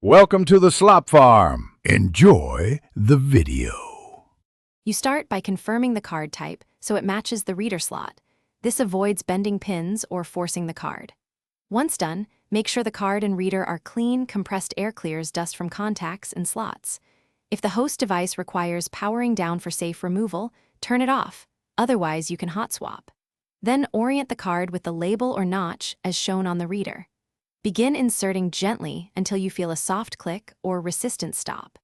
Welcome to the Slop Farm. Enjoy the video. You start by confirming the card type so it matches the reader slot. This avoids bending pins or forcing the card. Once done, make sure the card and reader are clean, compressed air clears dust from contacts and slots. If the host device requires powering down for safe removal, turn it off. Otherwise, you can hot swap. Then orient the card with the label or notch as shown on the reader. Begin inserting gently until you feel a soft click or resistance stop.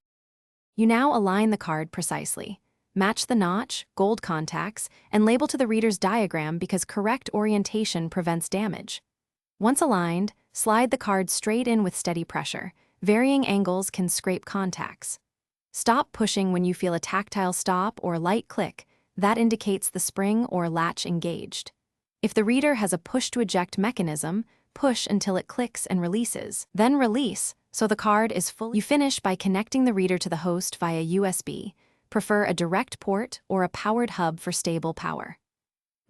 You now align the card precisely. Match the notch, gold contacts, and label to the reader's diagram because correct orientation prevents damage. Once aligned, slide the card straight in with steady pressure. Varying angles can scrape contacts. Stop pushing when you feel a tactile stop or light click. That indicates the spring or latch engaged. If the reader has a push-to-eject mechanism, push until it clicks and releases. Then release, so the card is fully. You finish by connecting the reader to the host via USB. Prefer a direct port or a powered hub for stable power.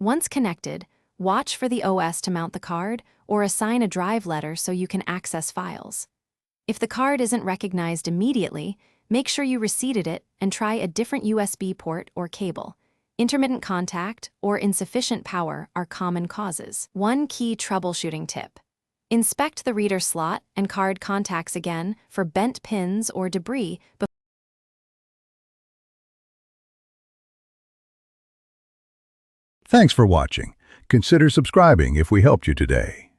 Once connected, watch for the OS to mount the card or assign a drive letter so you can access files. If the card isn't recognized immediately, make sure you reseated it and try a different USB port or cable. Intermittent contact or insufficient power are common causes. One key troubleshooting tip: inspect the reader slot and card contacts again for bent pins or debris before. Thanks for watching. Consider subscribing if we helped you today.